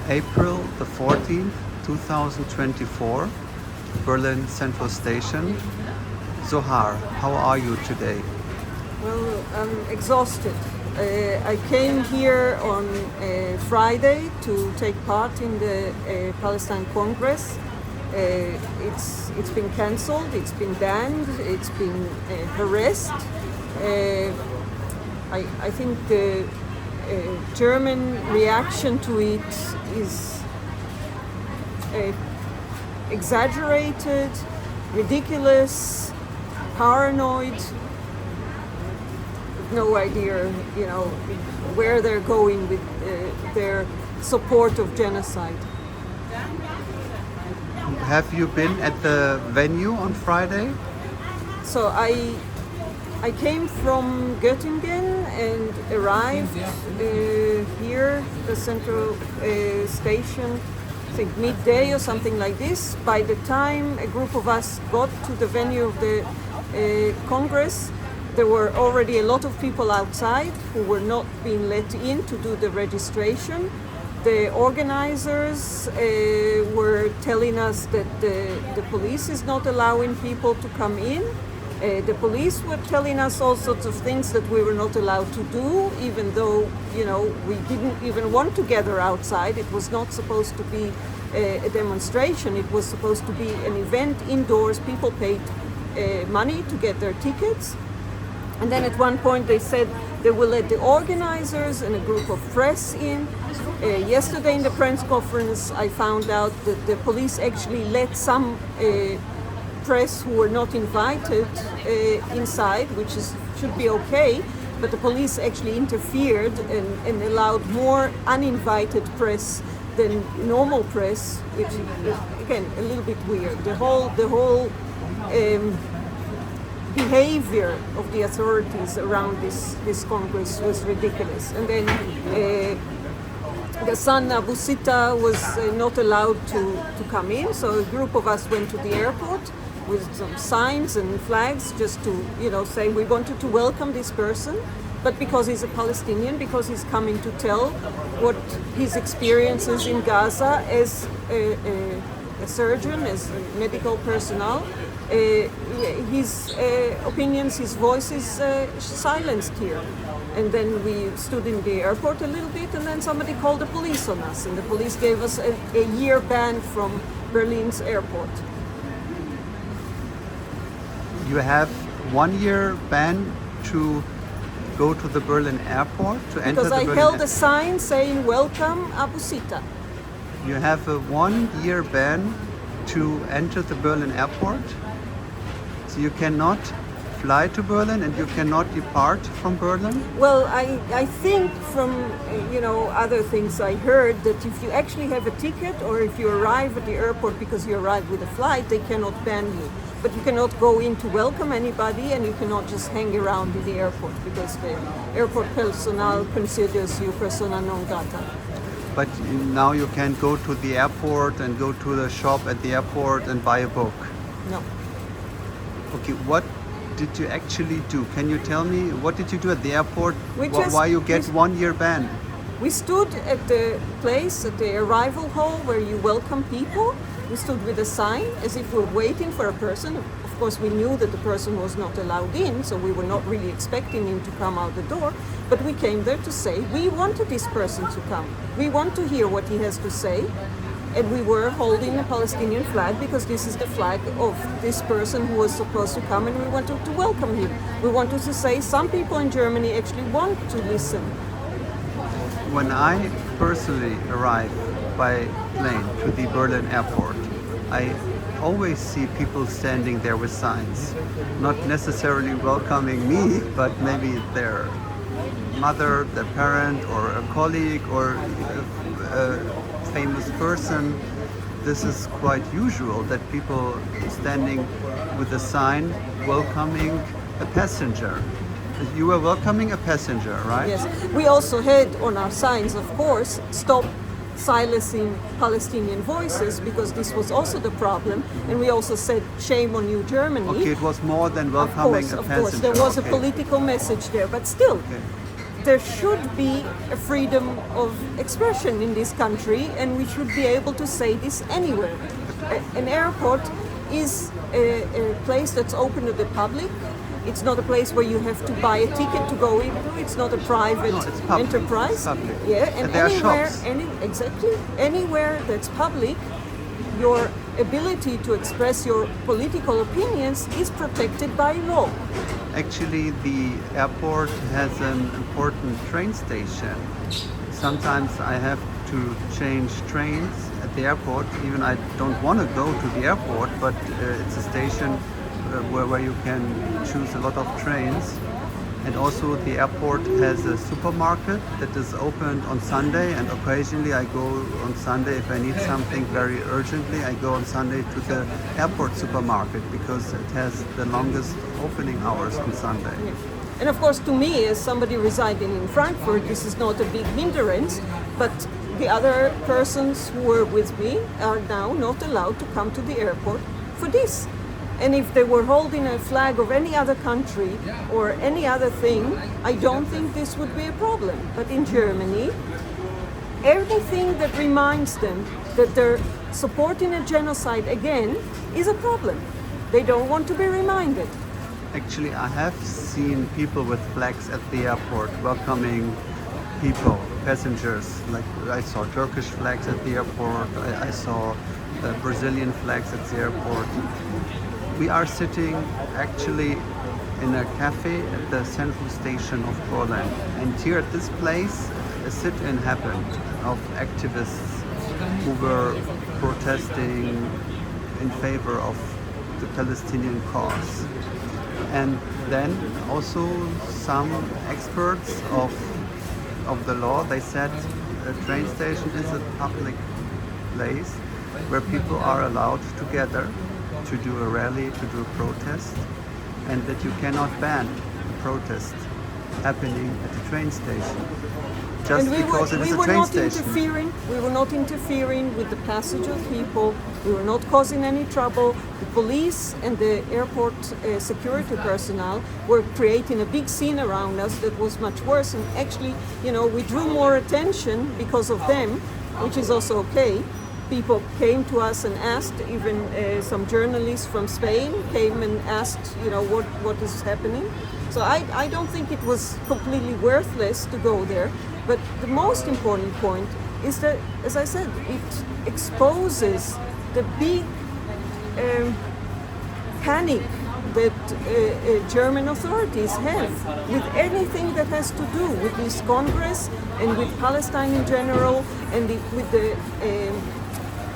April the 14th, 2024, Berlin Central Station. Zohar, how are you today? Well, I'm exhausted. I came here on Friday to take part in the Palestine Congress. It's been cancelled, it's been banned, it's been harassed. I think the German reaction to it is exaggerated, ridiculous, paranoid. No idea, where they're going with their support of genocide. Have you been at the venue on Friday? So I came from Göttingen and arrived here, the central station, I think midday or something like this. By the time a group of us got to the venue of the Congress, there were already a lot of people outside who were not being let in to do the registration. The organizers were telling us that the police is not allowing people to come in. The police were telling us all sorts of things that we were not allowed to do, even though, we didn't even want to gather outside. It was not supposed to be a demonstration. It was supposed to be an event indoors. People paid money to get their tickets. And then at one point they said they will let the organizers and a group of press in. Yesterday in the press conference I found out that the police actually let some press who were not invited inside, which should be okay, but the police actually interfered and allowed more uninvited press than normal press, which is, again, a little bit weird. The whole behavior of the authorities around this Congress was ridiculous. And then the son Abu Sita was not allowed to come in, so a group of us went to the airport with some signs and flags just to say we wanted to welcome this person, but because he's a Palestinian, because he's coming to tell what his experiences in Gaza as a surgeon, as a medical personnel, his opinions, his voice is silenced here. And then we stood in the airport a little bit, and then somebody called the police on us, and the police gave us a year ban from Berlin's airport. You have 1 year ban to go to the Berlin airport, to enter the Berlin Because I held a sign saying, "Welcome, Abu Sita." You have a 1 year ban to enter the Berlin airport. So you cannot fly to Berlin and you cannot depart from Berlin? Well, I think from other things I heard that if you actually have a ticket or if you arrive at the airport because you arrive with a flight, they cannot ban you. But you cannot go in to welcome anybody, and you cannot just hang around in the airport because the airport personnel considers you persona non grata. But now you can go to the airport and go to the shop at the airport and buy a book? No. Okay, what did you actually do? Can you tell me, what did you do at the airport? Why you get 1 year ban? We stood at the place, at the arrival hall where you welcome people. We stood with a sign as if we're waiting for a person. Of course, we knew that the person was not allowed in, so we were not really expecting him to come out the door. But we came there to say, we wanted this person to come. We want to hear what he has to say. And we were holding a Palestinian flag because this is the flag of this person who was supposed to come, and we wanted to welcome him. We wanted to say some people in Germany actually want to listen. When I personally arrive by plane to the Berlin airport, I always see people standing there with signs, not necessarily welcoming me, but maybe their mother, their parent, or a colleague, or a famous person. This is quite usual that people standing with a sign welcoming a passenger. You were welcoming a passenger, right? Yes. We also had on our signs, of course, stop silencing Palestinian voices, because this was also the problem. And we also said, shame on you, Germany. Okay, it was more than welcoming a passenger. Of course, there was a political message there, but still. Okay. there should be a freedom of expression in this country, and we should be able to say this anywhere. An airport is a place that's open to the public. It's not a place where you have to buy a ticket to go into. It's not a private it's public. enterprise. It's public. Yeah, and there are anywhere, shops. exactly, anywhere that's public, your ability to express your political opinions is protected by law. Actually, the airport has an important train station. Sometimes I have to change trains at the airport. Even I don't want to go to the airport, but it's a station where you can choose a lot of trains. And also the airport has a supermarket that is opened on Sunday, and occasionally I go on Sunday if I need something very urgently. I go on Sunday to the airport supermarket because it has the longest opening hours on Sunday. And of course, to me, as somebody residing in Frankfurt, this is not a big hindrance, but the other persons who were with me are now not allowed to come to the airport for this. And if they were holding a flag of any other country or any other thing, I don't think this would be a problem. But in Germany, everything that reminds them that they're supporting a genocide again is a problem. They don't want to be reminded. Actually, I have seen people with flags at the airport welcoming people, passengers. Like I saw Turkish flags at the airport. I saw Brazilian flags at the airport. We are sitting actually in a cafe at the central station of Berlin. And here at this place, a sit-in happened of activists who were protesting in favor of the Palestinian cause. And then also some experts of the law, they said a train station is a public place where people are allowed to gather, to do a rally, to do a protest, and that you cannot ban a protest happening at the train station just because it is a train station. We were not interfering with the passage of people. We were not causing any trouble. The police and the airport security personnel were creating a big scene around us that was much worse. And actually, we drew more attention because of them, which is also okay. People came to us and asked, even some journalists from Spain came and asked, what is happening. So I don't think it was completely worthless to go there. But the most important point is that, as I said, it exposes the big panic that German authorities have with anything that has to do with this Congress and with Palestine in general, and with the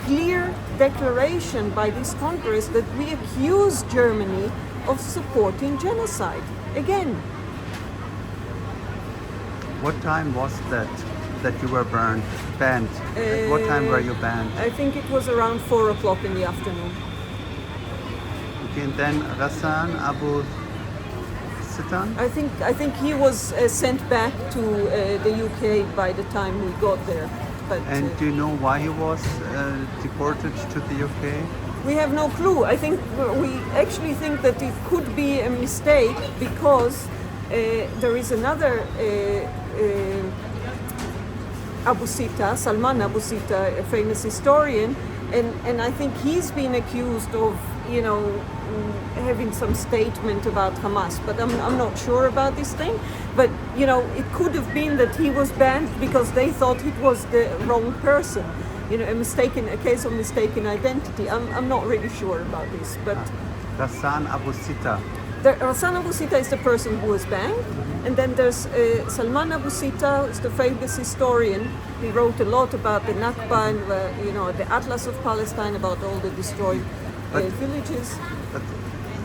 clear declaration by this Congress that we accuse Germany of supporting genocide. Again. What time was that you were banned? At what time were you banned? I think it was around 4 o'clock in the afternoon. Okay, and then Ghassan Abu Sitan? I think he was sent back to the UK by the time we got there. But, and do you know why he was deported to the UK? We have no clue. I think we actually think that it could be a mistake because there is another Abu Sita, Salman Abu Sita, a famous historian, and I think he's been accused of, having some statement about Hamas, but I'm not sure about this thing. But, it could have been that he was banned because they thought it was the wrong person. A case of mistaken identity. I'm not really sure about this, but... Ghassan Abu Sita. Ghassan Abu Sita is the person who was banned, and then there's Salman Abu Sita, who's the famous historian. He wrote a lot about the Nakba and the Atlas of Palestine, about all the destroyed villages. But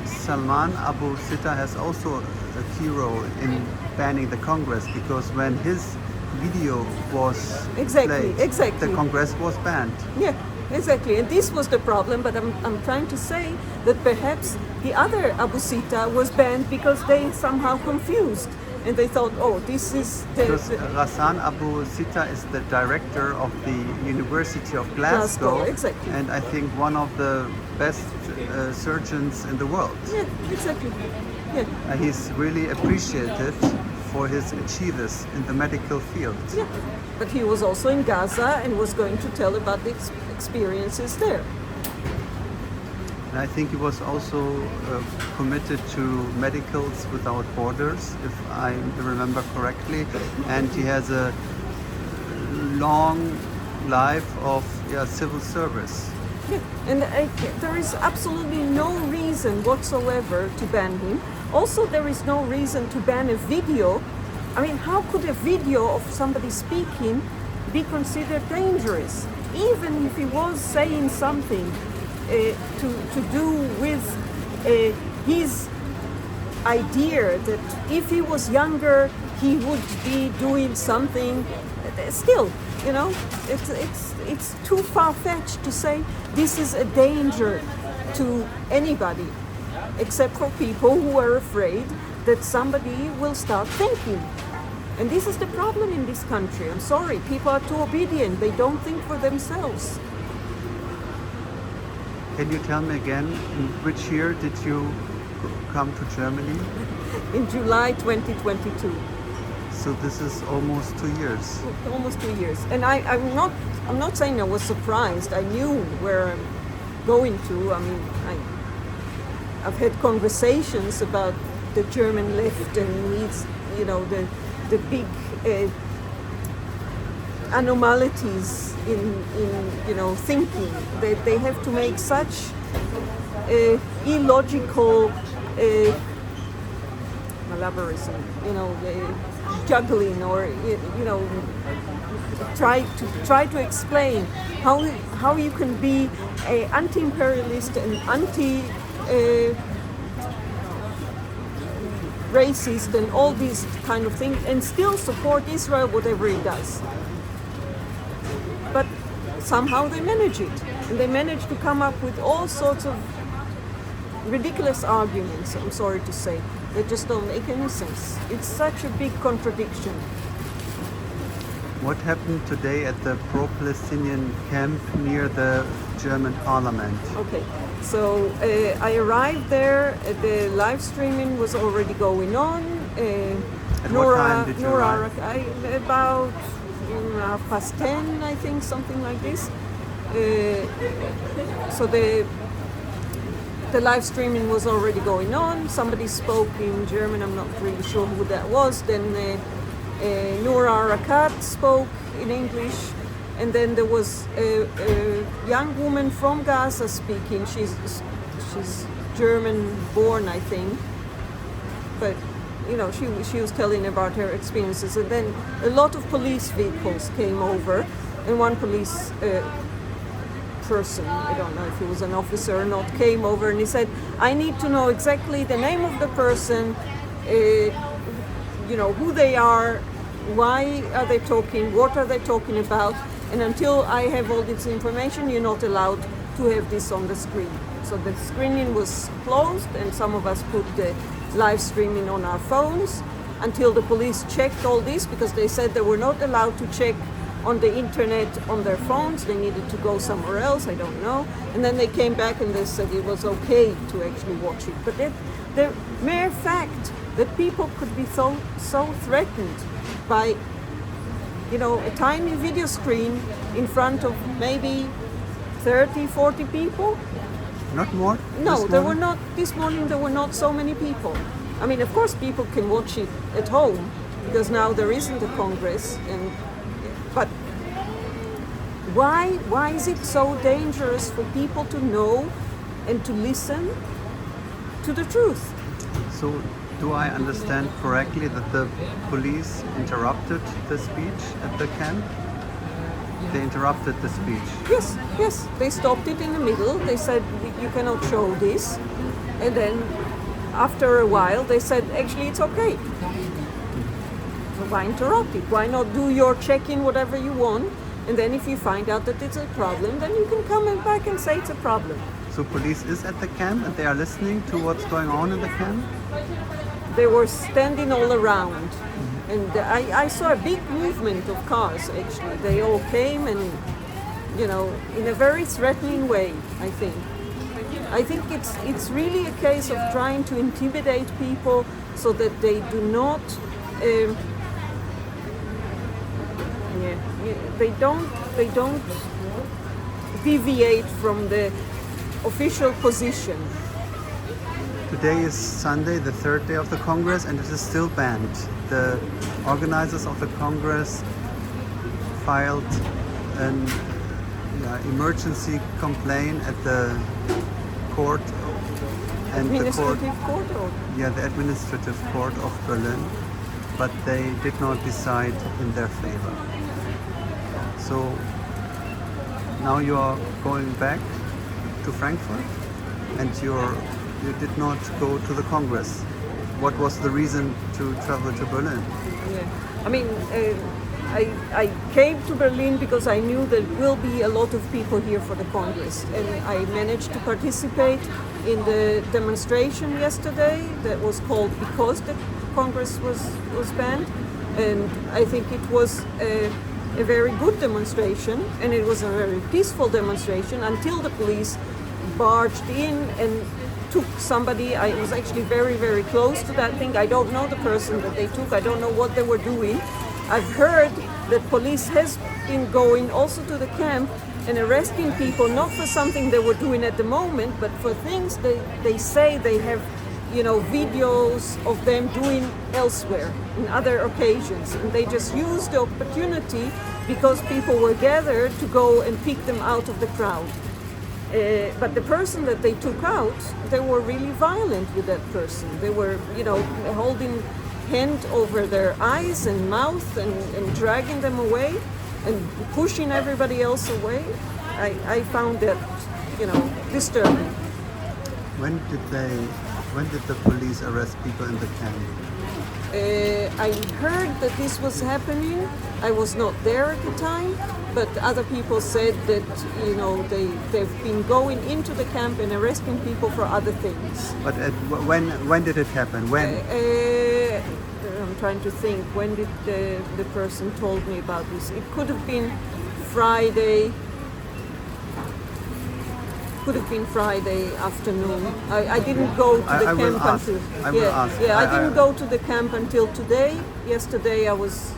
Salman Abu Sita has also a key role in banning the Congress, because when his video was played, the Congress was banned. Yeah, exactly. And this was the problem, but I'm trying to say that perhaps the other Abu Sita was banned because they somehow confused. And they thought, this is Because Ghassan Abu Sita is the director of the University of Glasgow. Exactly. And I think one of the best surgeons in the world. Yeah, exactly. Yeah. He's really appreciated for his achievers in the medical field. Yeah, but he was also in Gaza and was going to tell about the experiences there. And I think he was also committed to Medicals Without Borders, if I remember correctly, and he has a long life of civil service. Yeah. And there is absolutely no reason whatsoever to ban him. Also, there is no reason to ban a video. I mean, how could a video of somebody speaking be considered dangerous? Even if he was saying something to do with his idea that if he was younger, he would be doing something. Still, you know, it's too far-fetched to say this is a danger to anybody, except for people who are afraid that somebody will start thinking. And this is the problem in this country. I'm sorry, people are too obedient. They don't think for themselves. Can you tell me again, in which year did you come to Germany? In July 2022. So this is almost 2 years. Almost 2 years. And I'm not saying I was surprised. I knew where I'm going to. I mean, I've had conversations about the German left and needs, you know, the big anomalies in you know, thinking. They have to make such illogical malabarism, you know, juggling, or you know, try to explain how you can be a anti-imperialist and racist and all these kind of things and still support Israel, whatever it does. But somehow they manage it, and they manage to come up with all sorts of ridiculous arguments, I'm sorry to say, that just don't make any sense. It's such a big contradiction. What happened today at the pro-Palestinian camp near the German parliament? Okay, so I arrived there, the live streaming was already going on. At what time did you arrive? About 10:30, I think, something like this. So the live streaming was already going on. Somebody spoke in German, I'm not really sure who that was. Then Noor Arakat spoke in English, and then there was a young woman from Gaza speaking. She's German born, I think, but you know, she was telling about her experiences. And then a lot of police vehicles came over, and one police person, I don't know if he was an officer or not, came over and he said, I need to know exactly the name of the person, you know, who they are, why are they talking, what are they talking about, and until I have all this information, you're not allowed to have this on the screen. So the screening was closed, and some of us put the live streaming on our phones until the police checked all this, because they said they were not allowed to check on the internet on their phones. They needed to go somewhere else, I don't know. And then they came back and they said it was okay to actually watch it. But the mere fact that people could be so threatened by, you know, a tiny video screen in front of maybe 30, 40 people. Not more? No, there were not, this morning there were not so many people. I mean, of course people can watch it at home, because now there isn't a Congress, but why is it so dangerous for people to know and to listen to the truth? So do I understand correctly that the police interrupted the speech at the camp? They interrupted the speech? Yes. They stopped it in the middle. They said, you cannot show this. And then after a while, they said, actually, it's okay. So why interrupt it? Why not do your check-in, whatever you want? And then if you find out that it's a problem, then you can come back and say it's a problem. So police is at the camp and they are listening to what's going on in the camp? They were standing all around. And I saw a big movement of cars, actually. They all came and, you know, in a very threatening way, I think. I think it's really a case of trying to intimidate people so that they do not they don't deviate from the official position. Today is Sunday, the third day of the Congress, and it is still banned. The organizers of the Congress filed an emergency complaint at the court, and Administrative court or? the administrative court of Berlin, but they did not decide in their favor. So now you are going back to Frankfurt, and you did not go to the Congress. What was the reason to travel to Berlin? Yeah, I mean, I came to Berlin because I knew there will be a lot of people here for the Congress, and I managed to participate in the demonstration yesterday that was called Because the Congress was banned, and I think it was a very good demonstration, and it was a very peaceful demonstration until the police barged in and took somebody. I was actually very, very close to that thing. I don't know the person that they took. I don't know what they were doing. I've heard that police has been going also to the camp and arresting people, not for something they were doing at the moment, but for things they say they have, videos of them doing elsewhere in other occasions. And they just used the opportunity because people were gathered to go and pick them out of the crowd. But the person that they took out, they were really violent with that person. They were, holding hand over their eyes and mouth and dragging them away and pushing everybody else away. I found that, disturbing. When did the police arrest people in the camp? I heard that this was happening. I was not there at the time, but other people said that they've been going into the camp and arresting people for other things. But when did it happen? When? I'm trying to think. When did the person told me about this? It could have been Friday. Could have been Friday afternoon. I didn't go to the camp until. I didn't go to the camp until today. Yesterday I was,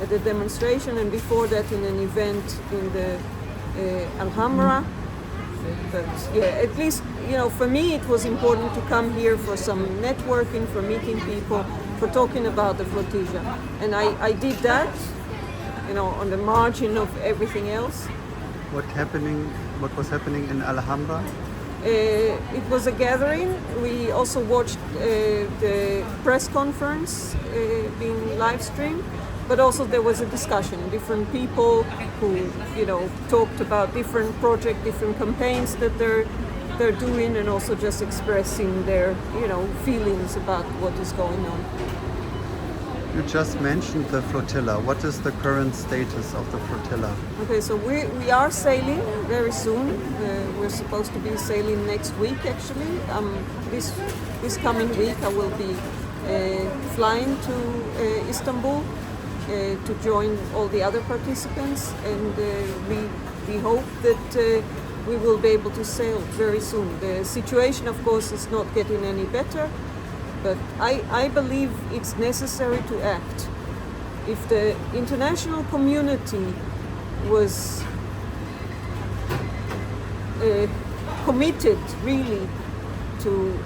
at the demonstration, and before that in an event in the Alhambra. But at least for me it was important to come here for some networking, for meeting people, for talking about the Flotilla, and I did that, on the margin of everything else. What was happening in Alhambra? It was a gathering. We also watched the press conference being live streamed, but also there was a discussion. Different people who, talked about different projects, different campaigns that they're doing, and also just expressing their, feelings about what is going on. You just mentioned the flotilla. What is the current status of the flotilla? Okay, so we are sailing very soon. We're supposed to be sailing next week, actually. This coming week I will be flying to Istanbul to join all the other participants, and we hope that we will be able to sail very soon. The situation, of course, is not getting any better, but I believe it's necessary to act. If the international community was committed really to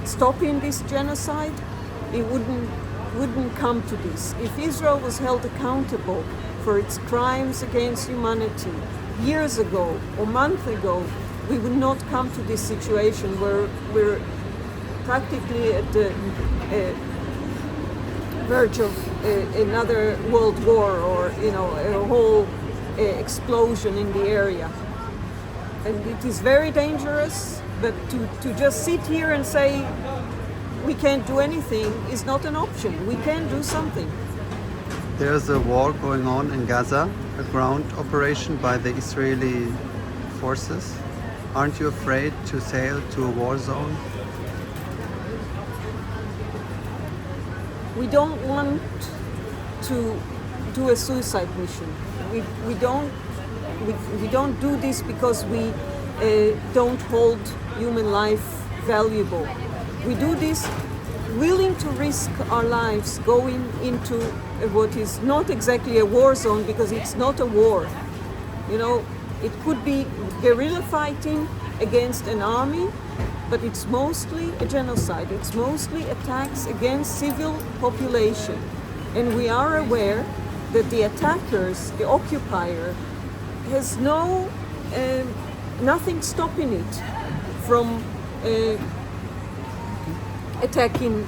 stopping this genocide, it wouldn't come to this. If Israel was held accountable for its crimes against humanity years ago or months ago, we would not come to this situation where we're practically at the verge of another world war, or a whole explosion in the area. And it is very dangerous, but to just sit here and say we can't do anything is not an option. We can do something. There's a war going on in Gaza, a ground operation by the Israeli forces. Aren't you afraid to sail to a war zone? We don't want to do a suicide mission. We don't do this because we don't hold human life valuable. We do this willing to risk our lives going into what is not exactly a war zone, because it's not a war. You know, it could be guerrilla fighting against an army, but it's mostly a genocide. It's mostly attacks against civil population. And we are aware that the attackers, the occupier, has nothing stopping it from attacking,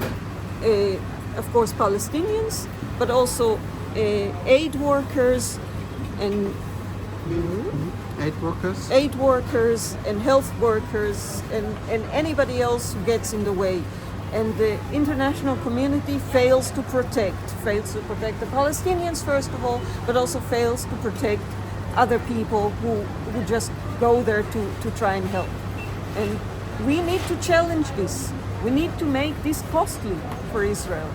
of course, Palestinians, but also aid workers and aid workers and health workers and anybody else who gets in the way. And the international community fails to protect the Palestinians first of all, but also fails to protect other people who just go there to try and help. And we need to challenge this. We need to make this costly for Israel.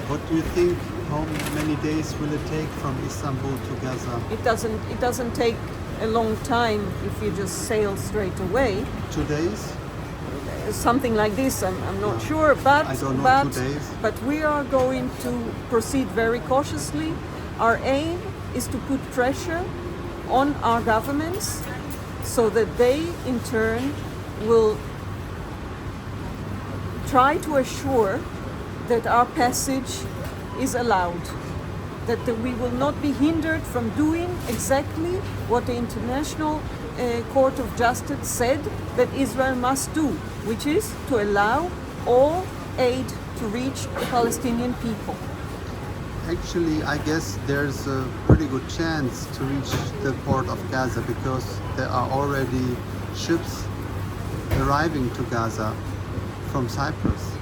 What do you think? How many days will it take from Istanbul to Gaza? It doesn't take a long time if you just sail straight away. 2 days? Something like this, I'm not sure, but I don't know, 2 days. But we are going to proceed very cautiously. Our aim is to put pressure on our governments so that they in turn will try to assure that our passage is allowed, that we will not be hindered from doing exactly what the International Court of Justice said that Israel must do, which is to allow all aid to reach the Palestinian people. Actually, I guess there's a pretty good chance to reach the port of Gaza because there are already ships arriving to Gaza from Cyprus.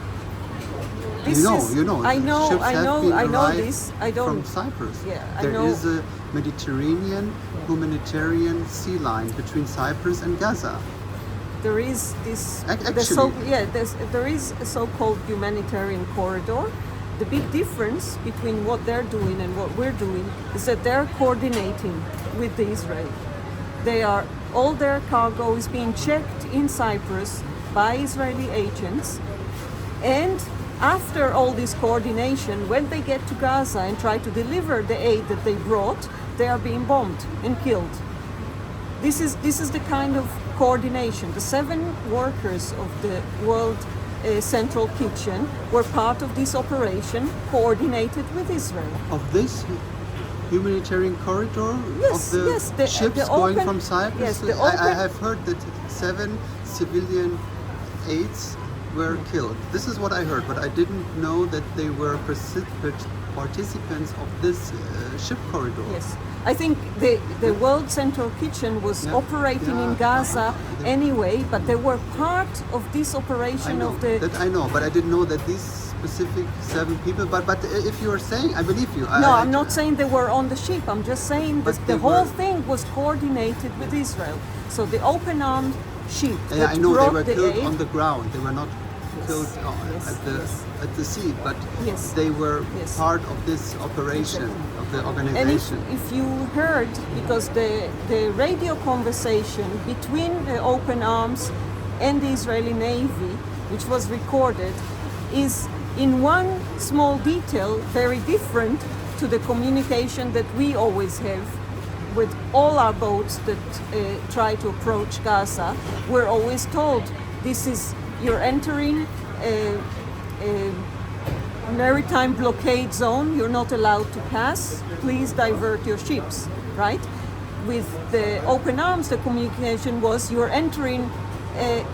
This you know. I know, ships I have know, been I know arrived this. I don't. From Cyprus. Yeah, I There know. is a Mediterranean humanitarian sea line between Cyprus and Gaza. There is this. Actually, there is a so-called humanitarian corridor. The big difference between what they're doing and what we're doing is that they're coordinating with the Israel. All their cargo is being checked in Cyprus by Israeli agents, and after all this coordination, when they get to Gaza and try to deliver the aid that they brought, they are being bombed and killed. This is the kind of coordination. The 7 workers of the World Central Kitchen were part of this operation coordinated with Israel. Of this humanitarian corridor? Yes, of the yes, ships going from Cyprus? Yes, I have heard that 7 civilian aides were killed. This is what I heard, but I didn't know that they were participants of this ship corridor. Yes, I think the World Central Kitchen was operating in Gaza anyway, but they were part of this operation of the. That I know, but I didn't know that these specific 7 people. But if you are saying, I believe you. No, I'm not saying they were on the ship. I'm just saying that the whole thing was coordinated with Israel. So the open-armed ship. Yeah, I know they were killed aid, on the ground. They were not killed at the sea, but they were part of this operation, of the organization. And if you heard, because the radio conversation between the Open Arms and the Israeli Navy, which was recorded, is in one small detail very different to the communication that we always have with all our boats that try to approach Gaza. We're always told you're entering a maritime blockade zone, you're not allowed to pass, please divert your ships, right? With the Open Arms, the communication was you're entering a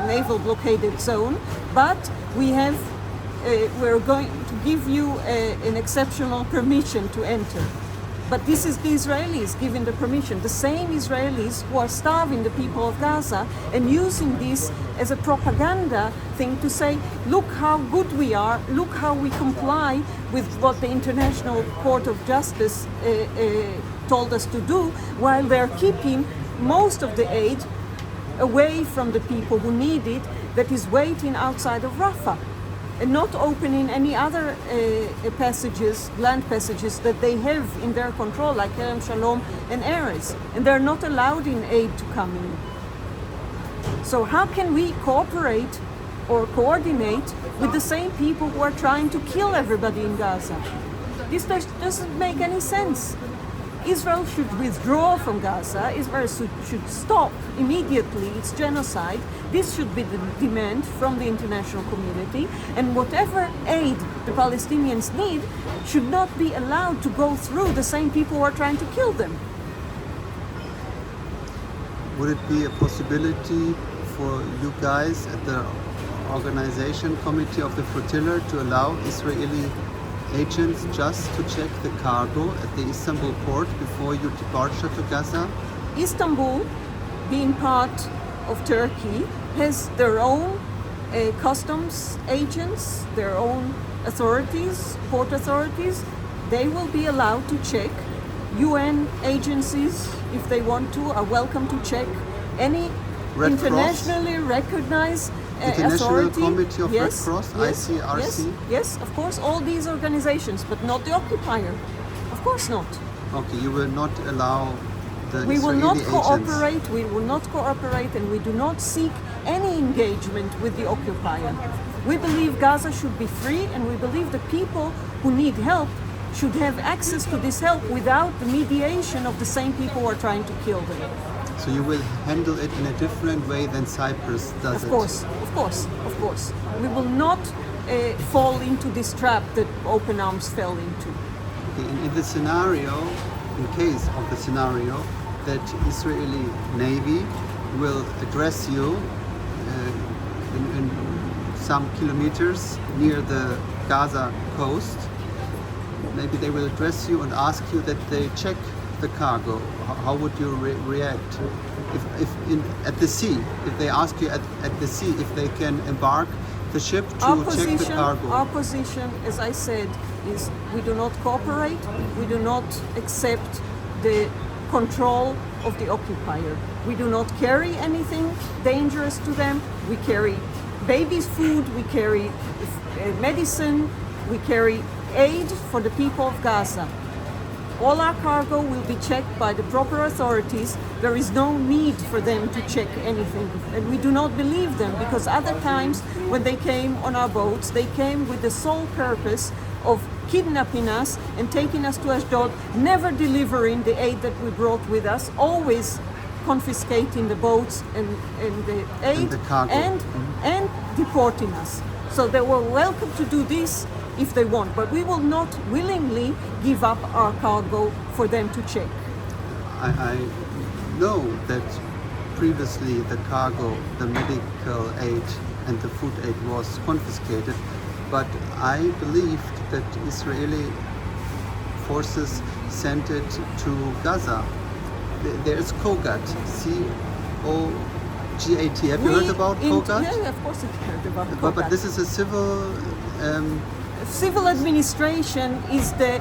naval blockaded zone, but we're going to give you an exceptional permission to enter. But this is the Israelis giving the permission, the same Israelis who are starving the people of Gaza and using this as a propaganda thing to say, look how good we are, look how we comply with what the International Court of Justice told us to do, while they're keeping most of the aid away from the people who need it, that is waiting outside of Rafah, and not opening any other land passages that they have in their control, like Kerem Shalom and Erez, and they're not allowing aid to come in. So how can we cooperate or coordinate with the same people who are trying to kill everybody in Gaza? This doesn't make any sense. Israel should withdraw from Gaza. Israel should stop immediately its genocide. This should be the demand from the international community. And whatever aid the Palestinians need should not be allowed to go through the same people who are trying to kill them. Would it be a possibility for you guys at the organization committee of the Flotilla to allow Israeli agents just to check the cargo at the Istanbul port before your departure to Gaza? Istanbul, being part of Turkey, has their own customs agents, their own authorities, port authorities. They will be allowed to check. UN agencies, if they want to, are welcome to check any Red internationally recognized International authority. Committee of Yes, Red Cross, yes, ICRC? yes, of course, all these organizations, but not the occupier. Of course not. Okay, you will not allow the We will Israeli not agents. cooperate, we will not cooperate, and we do not seek any engagement with the occupier. We believe Gaza should be free, and we believe the people who need help should have access to this help without the mediation of the same people who are trying to kill them. So you will handle it in a different way than Cyprus does Of course. We will not fall into this trap that Open Arms fell into. Okay, in the scenario, in case of the scenario that Israeli Navy will address you in some kilometers near the Gaza coast, maybe they will address you and ask you that they check the cargo. How would you react? If at the sea, if they ask you at the sea if they can embark the ship to check the cargo? Our position, as I said, is we do not cooperate, we do not accept the control of the occupier. We do not carry anything dangerous to them. We carry babies' food, we carry medicine, we carry aid for the people of Gaza. All our cargo will be checked by the proper authorities. There is no need for them to check anything. And we do not believe them, because other times when they came on our boats, they came with the sole purpose of kidnapping us and taking us to Ashdod, never delivering the aid that we brought with us, always confiscating the boats and the aid And the cargo. and deporting us. So they were welcome to do this if they want, but we will not willingly give up our cargo for them to check. I know that previously the cargo, the medical aid and the food aid was confiscated, but I believed that Israeli forces sent it to Gaza. There is Kogat, C-O-G-A-T. Have you heard about Kogat? Yeah, of course I've heard about But Kogat. this is a civil... Civil administration is the,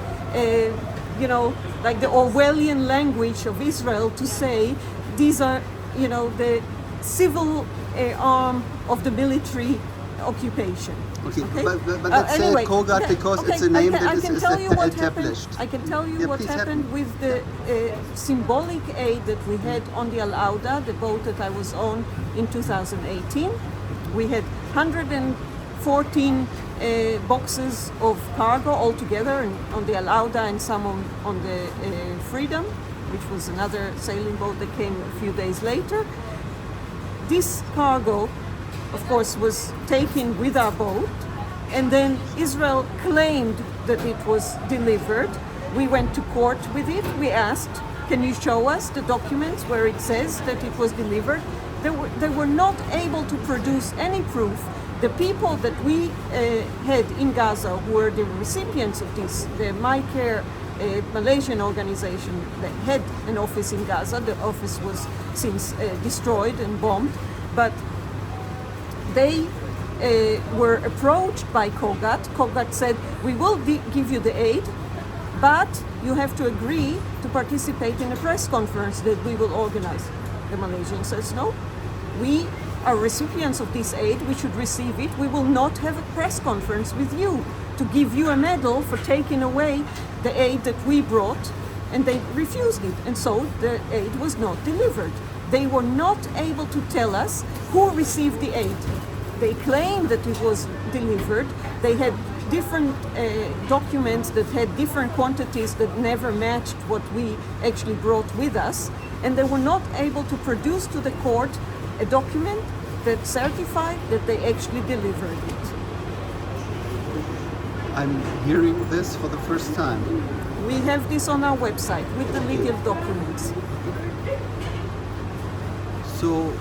like the Orwellian language of Israel to say these are, the civil arm of the military occupation. Okay, but let's anyway, say Kogat because it's a name that is established. I can tell you Yeah, what please happened with the symbolic aid that we had on the Al Auda, the boat that I was on in 2018. We had 114 boxes of cargo altogether on the Al Auda and some on the Freedom, which was another sailing boat that came a few days later. This cargo, of course, was taken with our boat, and then Israel claimed that it was delivered. We went to court with it. We asked, can you show us the documents where it says that it was delivered? They were not able to produce any proof. The people that we had in Gaza who were the recipients of this, the My Care Malaysian organization that had an office in Gaza. The office was since destroyed and bombed, but they were approached by Kogat. Kogat said, we will give you the aid, but you have to agree to participate in a press conference that we will organize. The Malaysian says, no, we are recipients of this aid, we should receive it. We will not have a press conference with you to give you a medal for taking away the aid that we brought, and they refused it, and so the aid was not delivered. they were not able to tell us who received the aid. They claimed that it was delivered. They had different documents that had different quantities that never matched what we actually brought with us, and they were not able to produce to the court a document that certified that they actually delivered it. I'm hearing this for the first time. We have this on our website with the legal documents. So,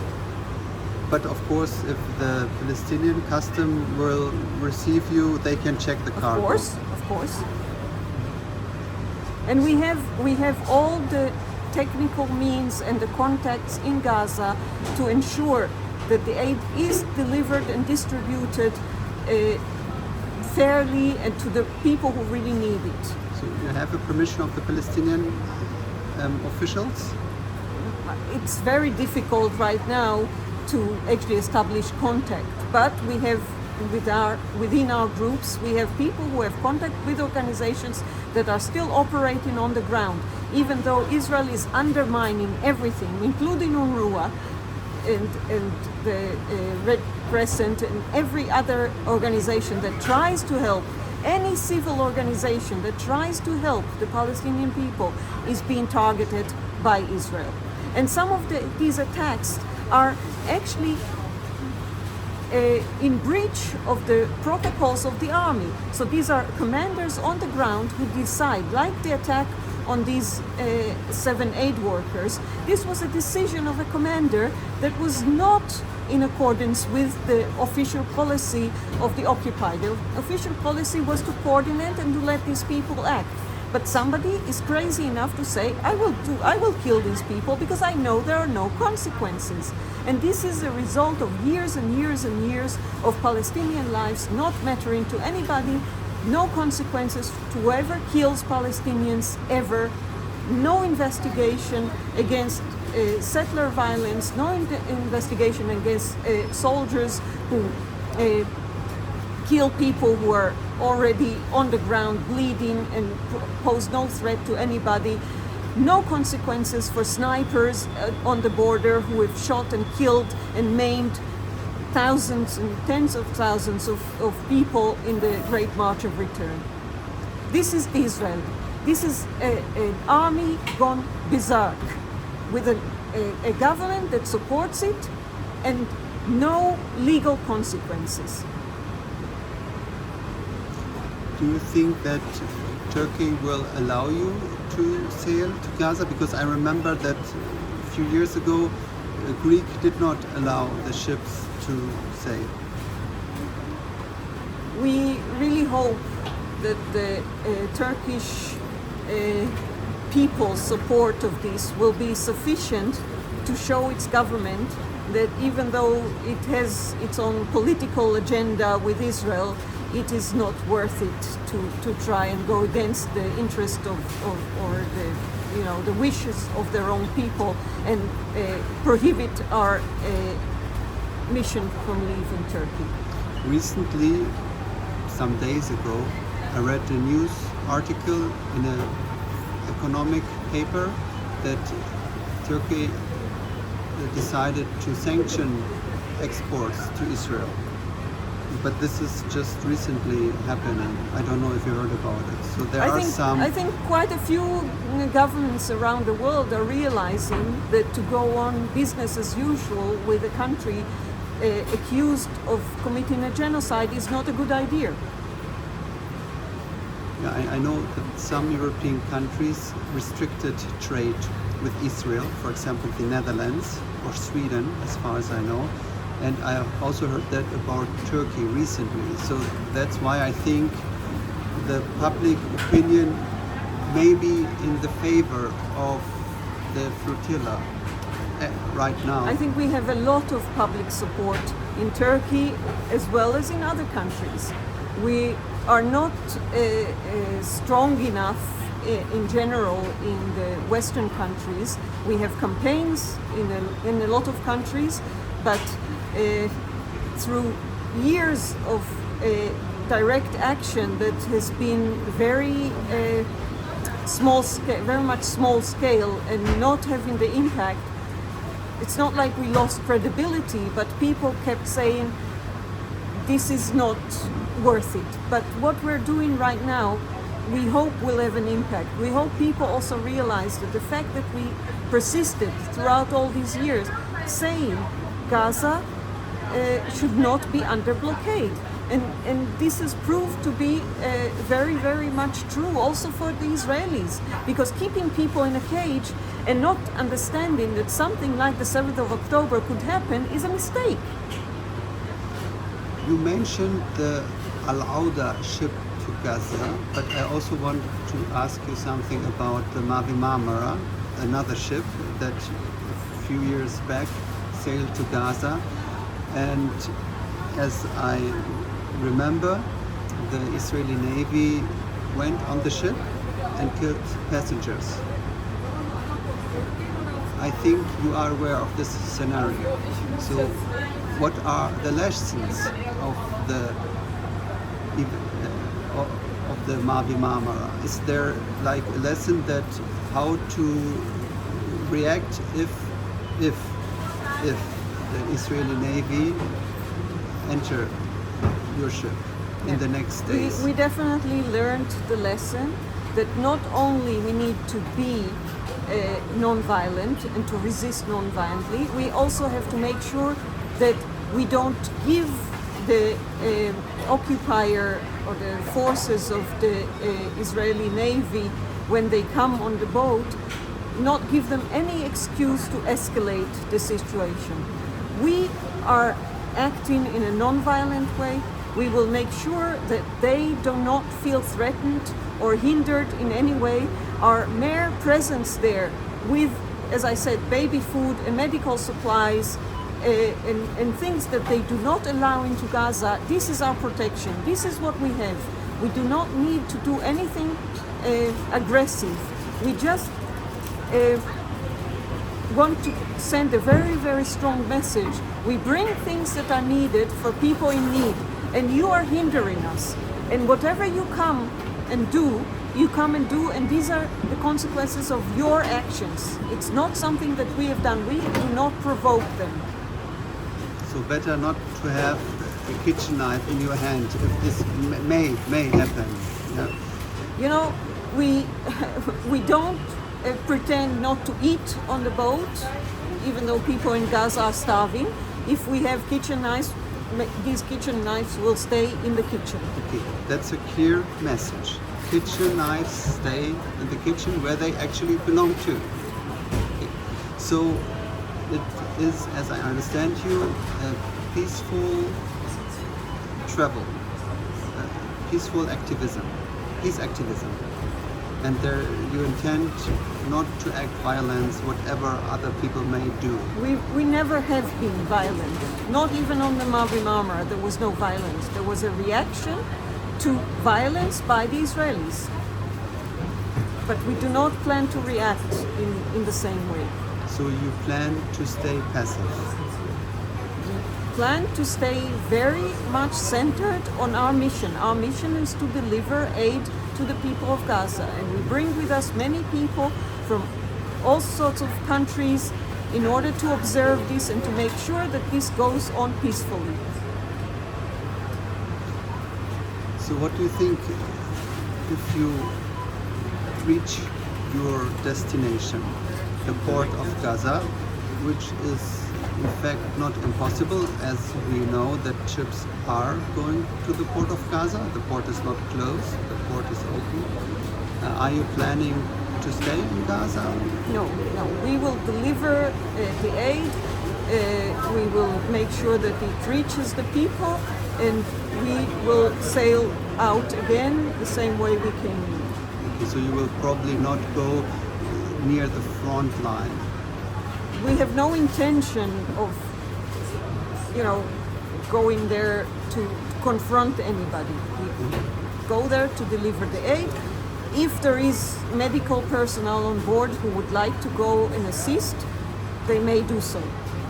but of course, if the Palestinian custom will receive you, they can check the cargo. Of course. And we have all the technical means and the contacts in Gaza to ensure that the aid is delivered and distributed fairly and to the people who really need it. So you have the permission of the Palestinian officials? It's very difficult right now to actually establish contact, but we have within our groups, we have people who have contact with organizations that are still operating on the ground, even though Israel is undermining everything, including UNRWA and the Red Crescent and every other organization that tries to help. Any civil organization that tries to help the Palestinian people is being targeted by Israel. And some of these attacks are actually in breach of the protocols of the army. So these are commanders on the ground who decide, like the attack on these 7 aid workers. This was a decision of a commander that was not in accordance with the official policy of the occupied. The official policy was to coordinate and to let these people act. But somebody is crazy enough to say, I will kill these people because I know there are no consequences. And this is a result of years and years and years of Palestinian lives not mattering to anybody, no consequences to whoever kills Palestinians ever, no investigation against settler violence, no investigation against soldiers who kill people who are already on the ground bleeding and pose no threat to anybody. No consequences for snipers on the border who have shot and killed and maimed thousands and tens of thousands of people in the Great March of Return. This is Israel. This is an army gone berserk with a government that supports it and no legal consequences. Do you think that Turkey will allow you to sail to Gaza? Because I remember that a few years ago, Greek did not allow the ships to sail. We really hope that the Turkish people's support of this will be sufficient to show its government that even though it has its own political agenda with Israel, it is not worth it to try and go against the interest of or the wishes of their own people and prohibit our mission from leaving Turkey. Recently, some days ago, I read a news article in an economic paper that Turkey decided to sanction exports to Israel. But this is just recently happening. I don't know if you heard about it. So I think quite a few governments around the world are realizing that to go on business as usual with a country accused of committing a genocide is not a good idea. Yeah, I know that some European countries restricted trade with Israel, for example, the Netherlands or Sweden, as far as I know. And I have also heard that about Turkey recently. So that's why I think the public opinion may be in the favor of the flotilla right now. I think we have a lot of public support in Turkey as well as in other countries. We are not strong enough in general in the Western countries. We have campaigns in a lot of countries, but through years of direct action that has been very small scale, very much small scale, and not having the impact, it's not like we lost credibility, but people kept saying, this is not worth it. But what we're doing right now, we hope will have an impact. We hope people also realize that the fact that we persisted throughout all these years saying Gaza should not be under blockade. And this has proved to be very, very much true also for the Israelis, because keeping people in a cage and not understanding that something like the 7th of October could happen is a mistake. You mentioned the Al-Auda ship to Gaza, but I also want to ask you something about the Mavi Marmara, another ship that a few years back sailed to Gaza. And as I remember, the Israeli Navy went on the ship and killed passengers. I think you are aware of this scenario. So what are the lessons of the Mavi Marmara? Is there like a lesson that how to react if the Israeli Navy enter your ship in the next days? We definitely learned the lesson that not only we need to be non-violent and to resist non-violently, we also have to make sure that we don't give the occupier or the forces of the Israeli Navy, when they come on the boat, not give them any excuse to escalate the situation. We are acting in a non-violent way. We will make sure that they do not feel threatened or hindered in any way. Our mere presence there with, as I said, baby food and medical supplies and things that they do not allow into Gaza, this is our protection. This is what we have. We do not need to do anything aggressive. We just want to send a very, very strong message. We bring things that are needed for people in need, and you are hindering us. And whatever you come and do, and these are the consequences of your actions. It's not something that we have done. We do not provoke them. So better not to have a kitchen knife in your hand if this may happen. Yeah. You know, we don't pretend not to eat on the boat, even though people in Gaza are starving. If we have kitchen knives, these kitchen knives will stay in the kitchen. Okay, that's a clear message. Kitchen knives stay in the kitchen where they actually belong to. Okay. So it is, as I understand you, a peaceful travel, peaceful activism, peace activism. And there you intend not to act violence, whatever other people may do. We never have been violent. Not even on the Mavi Marmara, there was no violence. There was a reaction to violence by the Israelis. But we do not plan to react in the same way. So you plan to stay passive? We plan to stay very much centered on our mission. Our mission is to deliver aid to the people of Gaza, and we bring with us many people from all sorts of countries in order to observe this and to make sure that this goes on peacefully. So what do you think if you reach your destination, the port of Gaza, which is in fact not impossible, as we know that ships are going to the port of Gaza. The port is not closed, the port is open. Are you planning to stay in Gaza? No. We will deliver the aid. We will make sure that it reaches the people, and we will sail out again the same way we came in. Okay, so you will probably not go near the front line. We have no intention of, going there to confront anybody. We go there to deliver the aid. If there is medical personnel on board who would like to go and assist, they may do so.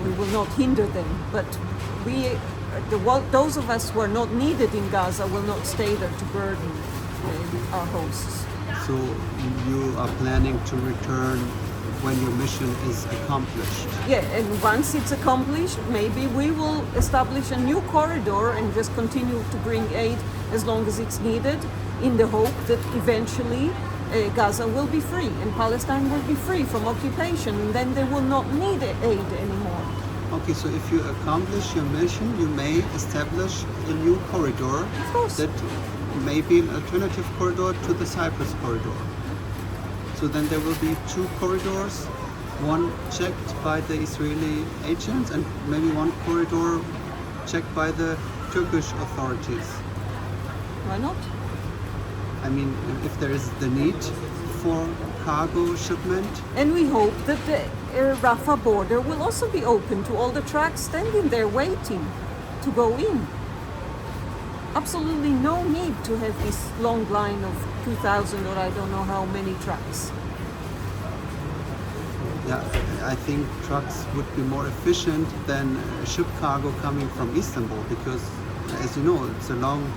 We will not hinder them, but those of us who are not needed in Gaza will not stay there to burden our hosts. So you are planning to return when your mission is accomplished. Yeah, and once it's accomplished, maybe we will establish a new corridor and just continue to bring aid as long as it's needed, in the hope that eventually Gaza will be free and Palestine will be free from occupation, and then they will not need aid anymore. Okay, so if you accomplish your mission, you may establish a new corridor Of course. that may be an alternative corridor to the Cyprus corridor. So then there will be two corridors, one checked by the Israeli agents and maybe one corridor checked by the Turkish authorities. Why not? I mean, if there is the need for cargo shipment. And we hope that the Rafah border will also be open to all the trucks standing there waiting to go in. Absolutely no need to have this long line of 2,000 or I don't know how many trucks. Yeah, I think trucks would be more efficient than ship cargo coming from Istanbul, because, as you know, it's a long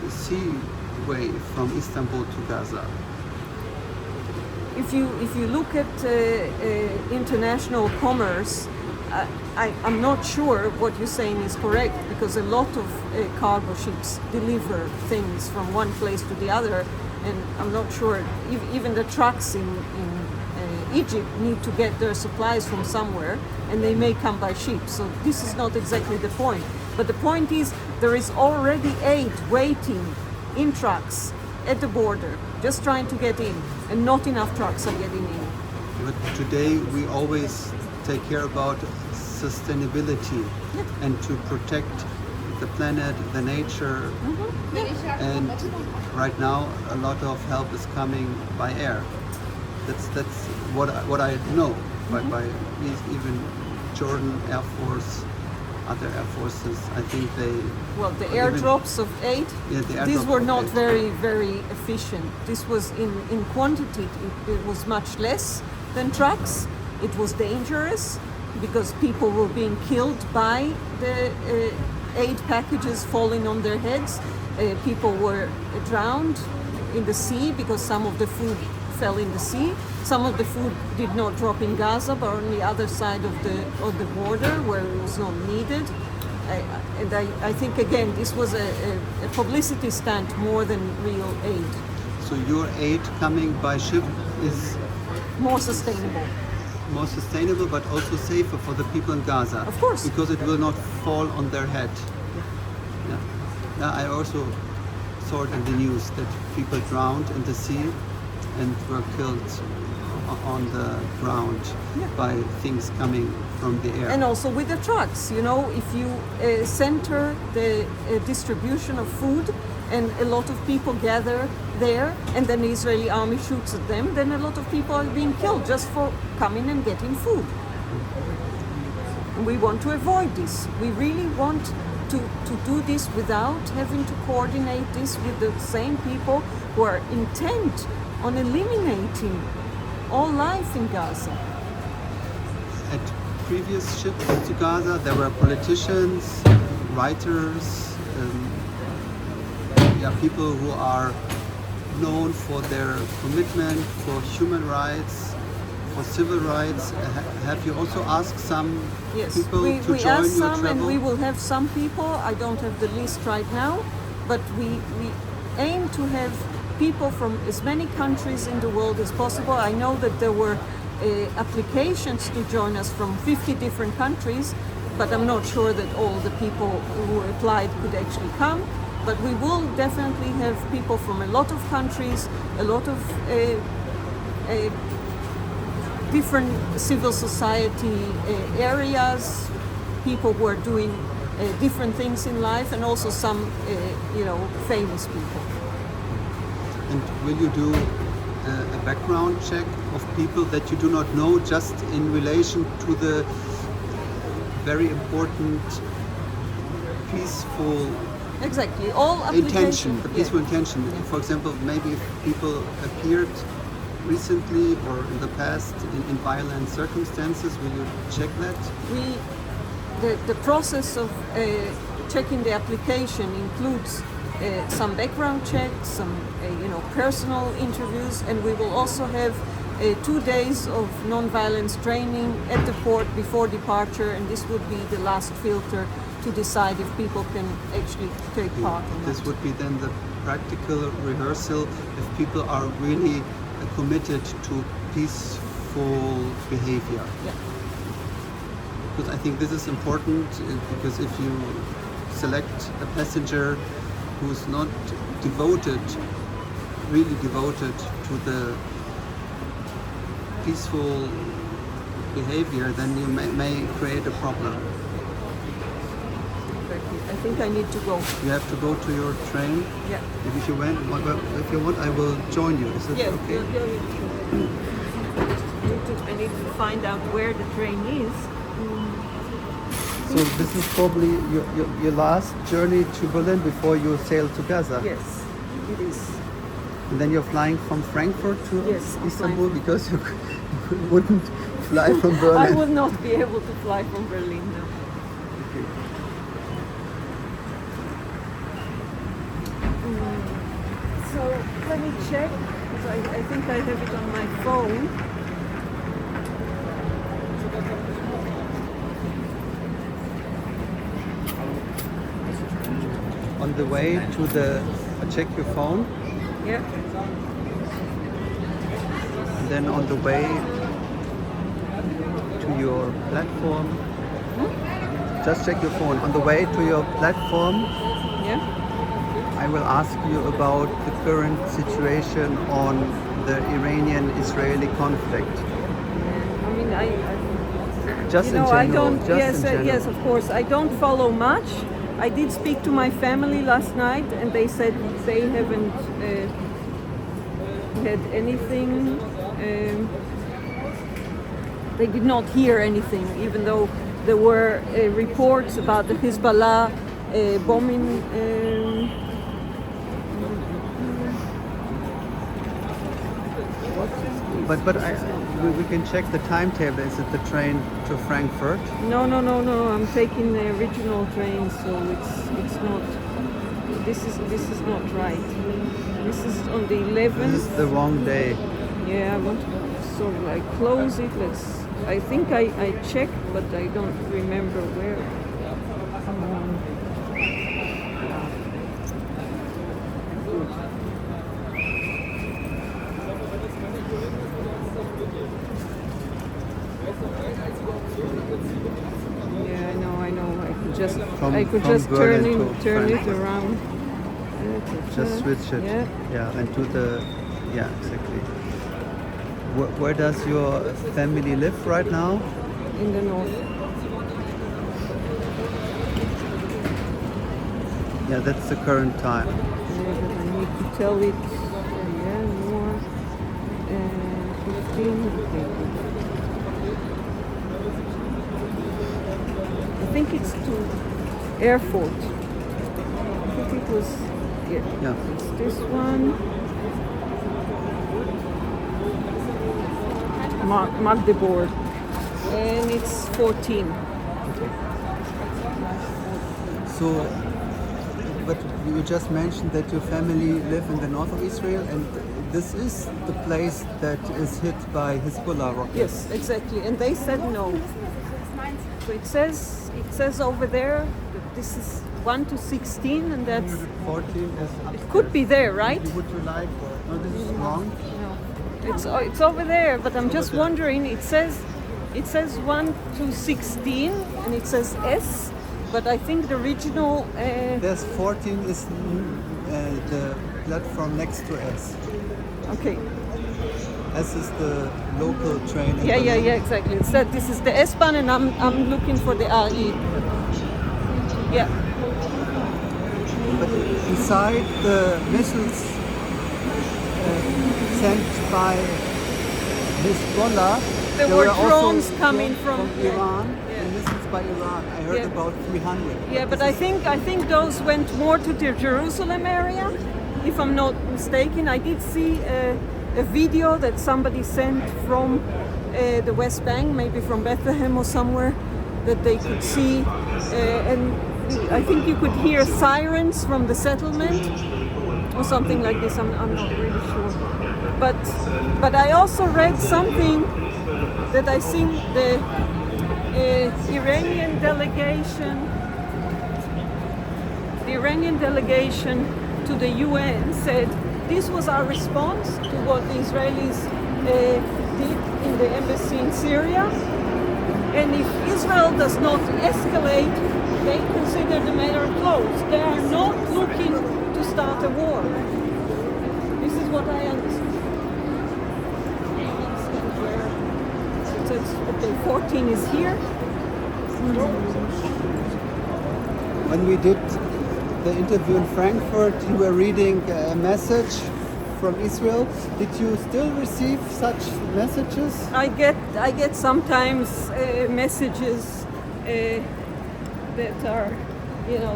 seaway from Istanbul to Gaza. If you look at international commerce, I'm not sure what you're saying is correct, because a lot of cargo ships deliver things from one place to the other, and I'm not sure even the trucks in Egypt need to get their supplies from somewhere, and they may come by ship. So this is not exactly the point. But the point is there is already aid waiting in trucks at the border, just trying to get in, and not enough trucks are getting in. But today we always take care about sustainability and to protect the planet, the nature. And right now a lot of help is coming by air. That's what I know by even Jordan Air Force, other air forces. I think they. Well, the airdrops of aid, these were not very efficient. This was in quantity, it was much less than trucks. It was dangerous because people were being killed by the aid packages falling on their heads. People were drowned in the sea because some of the food fell in the sea. Some of the food did not drop in Gaza, but on the other side of the border where it was not needed. I think again this was a publicity stunt more than real aid. So your aid coming by ship is more sustainable. More sustainable, but also safer for the people in Gaza. Of course. Because it will not fall on their head. Yeah. I also saw it in the news that people drowned in the sea and were killed on the ground by things coming from the air. And also with the trucks, if you center the distribution of food and a lot of people gather there and then the Israeli army shoots at them, then a lot of people are being killed just for coming and getting food. And we want to avoid this. We really want to do this without having to coordinate this with the same people who are intent on eliminating all life in Gaza. At previous ships to Gaza, there were politicians, writers, people who are known for their commitment for human rights, for civil rights. Have you also asked some people to join asked your some, travel? and we will have some people. I don't have the list right now, but we aim to have people from as many countries in the world as possible. I know that there were applications to join us from 50 different countries, but I'm not sure that all the people who applied could actually come. But we will definitely have people from a lot of countries, a lot of different civil society areas, people who are doing different things in life, and also some, famous people. And will you do a background check of people that you do not know, just in relation to the very important, peaceful Exactly, all intention, the peaceful intention. For example, maybe if people appeared recently or in the past in violent circumstances, will you check that? The process of checking the application includes some background checks, some personal interviews, and we will also have 2 days of non-violence training at the port before departure, and this would be the last filter to decide if people can actually take part in This that. would be then the practical rehearsal if people are really committed to peaceful behavior. Yeah. Because I think this is important because if you select a passenger who's not really devoted to the peaceful behavior, then you may create a problem. I think I need to go. You have to go to your train. Yeah. If you want, I will join you. Is that Yeah. okay? I need to find out where the train is. So this is probably your last journey to Berlin before you sail to Gaza. Yes, it is. And then you're flying from Frankfurt to Yes, I'm Istanbul flying. because you wouldn't fly from Berlin. I will not be able to fly from Berlin now. Okay. So let me check, because I think I have it on my phone. On the way to check your phone, Yeah. and then on the way to your platform, just check your phone. On the way to your platform, Yeah. I will ask you about the current situation on the Iranian-Israeli conflict. I mean, I Just you know, in general. I don't. Just Yes, in general. yes, of course. I don't follow much. I did speak to my family last night, and they said they haven't had anything. They did not hear anything, even though there were reports about the Hezbollah bombing. But we can check the timetable. Is it the train to Frankfurt? No. I'm taking the original train, so it's not. This is not right. This is on the 11th. This is the wrong day. Yeah, I want to sort of like close it. I think I checked, but I don't remember where. Yeah, I know. I could just From turn Berlin to it Frankfurt. around. Just switch it. Yeah. And to the exactly. Where does your family live right now? In the north. Yeah, that's the current time. Yeah, but I need to tell it. More. 15. Okay. I think it's to airport. I think it was. Yeah. It's this one. Magdeburg. And it's 14. So, but you just mentioned that your family live in the north of Israel, and this is the place that is hit by Hezbollah rockets. Yes, exactly. And they said no. So it says over there that this is 1 to 16, and that's 14 is it could be there, right? Would you like? No, this is wrong. No, it's over there. But I'm just wondering. It says 1 to 16, and it says S. But I think the original. There's 14 is the platform next to S. Okay. S is the local train. in Yeah, Berlin. exactly. It said this is the S-Bahn, and I'm looking for the RE. Yeah. But beside the missiles sent by Hezbollah, There were drones coming from Iran, yeah. and missiles by Iran. I heard Yeah. about 300. Yeah, but I think those went more to the Jerusalem area, if I'm not mistaken. I did see a video that somebody sent from the West Bank, maybe from Bethlehem or somewhere, that they could see. And I think you could hear sirens from the settlement or something like this. I'm not really sure. But I also read something that I think the Iranian delegation to the UN said this was our response to what the Israelis did in the embassy in Syria. And if Israel does not escalate, they consider the matter closed. They are not looking to start a war. This is what I understand. It says, okay, 14 is here. When we did the interview in Frankfurt, you were reading a message from Israel. Did you still receive such messages? I get sometimes messages that are,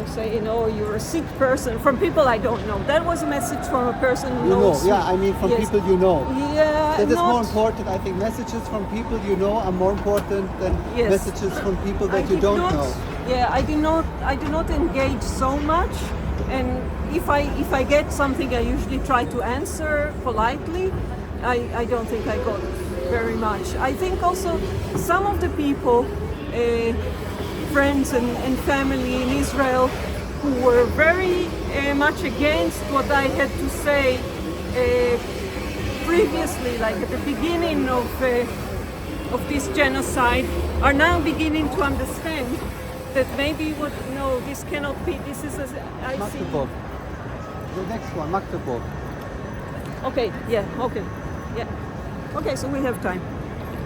saying, "Oh, you're a sick person," from people I don't know. That was a message from a person who knows. Yeah, I mean from people you know. Yeah, that is more important. I think messages from people you know are more important than messages from people that you don't know. Yeah, I do not engage so much, and if I get something, I usually try to answer politely. I don't think I got very much. I think also some of the people, friends and family in Israel, who were very much against what I had to say previously, like at the beginning of this genocide, are now beginning to understand that maybe this cannot be. This is I see. Magdeburg. The next one, Magdeburg. Okay. Yeah. Okay. Yeah. Okay. So we have time.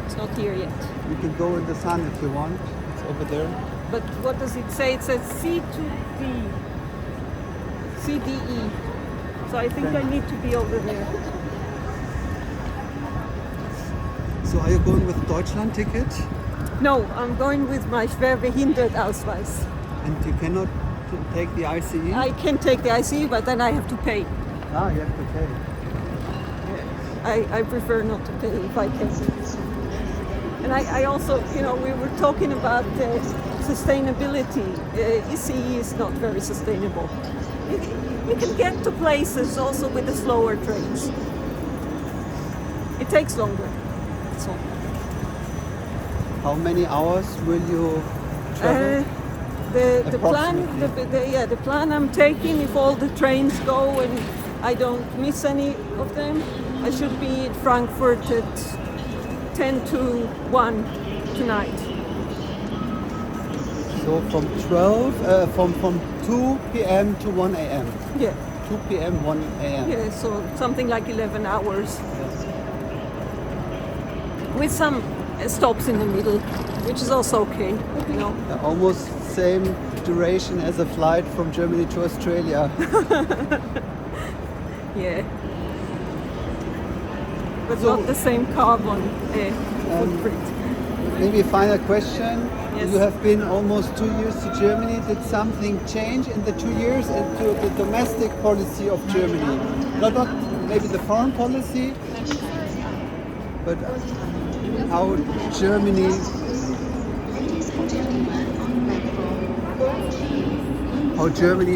It's not here yet. You can go in the sun if you want. It's over there. But what does it say? It says C2D. CDE. So I think I need to be over there. So are you going with Deutschland ticket? No, I'm going with my Schwerbehindertenausweis. And you cannot take the ICE? I can take the ICE, but then I have to pay. Ah, you have to pay. I prefer not to pay if I can. And I also, we were talking about sustainability. ECE is not very sustainable. You can get to places also with the slower trains. It takes longer. So. How many hours will you travel? The plan I'm taking, if all the trains go and I don't miss any of them, I should be in Frankfurt at 10 to 1 tonight. So from 2 p.m. to 1 a.m. Yeah. 2 p.m. 1 a.m. Yeah, so something like 11 hours. Yes. With some stops in the middle, which is also okay, Almost same duration as a flight from Germany to Australia. Yeah. But so, not the same carbon footprint. Maybe a final question. Yes. You have been almost 2 years to Germany. Did something change in the 2 years into the domestic policy of Germany? Not maybe the foreign policy, but how Germany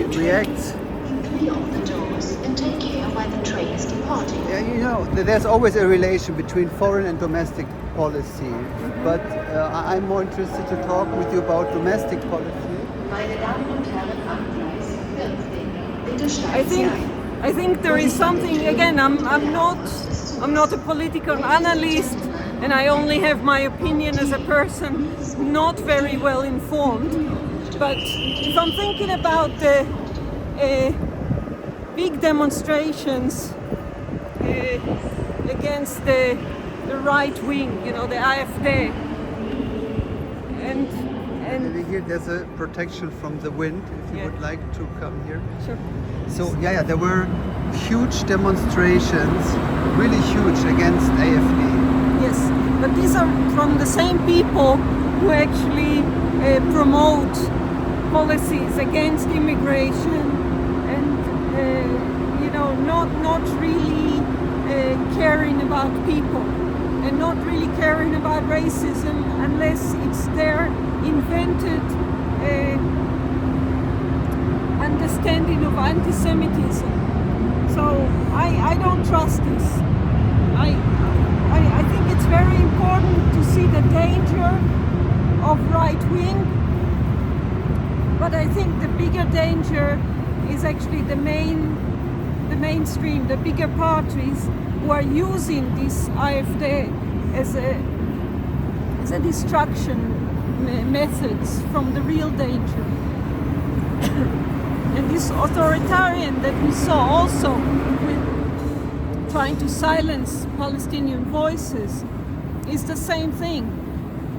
reacts. Yeah, there's always a relation between foreign and domestic policy, but I'm more interested to talk with you about domestic policy. I think there is something. Again, I'm not a political analyst, and I only have my opinion as a person not very well informed. But if I'm thinking about the big demonstrations against the right wing, the AfD, and here there's a protection from the wind. If you would like to come here. Sure. So there were huge demonstrations, really huge, against AfD. Yes, but these are from the same people who actually promote policies against immigration and not really caring about people and not really caring about racism unless it's their invented understanding of anti-Semitism. So I don't trust this. I think it's very important to see the danger of right wing, but I think the bigger danger is actually the mainstream, the bigger parties who are using this AfD as a distraction methods from the real danger. And this authoritarian that we saw also with trying to silence Palestinian voices is the same thing.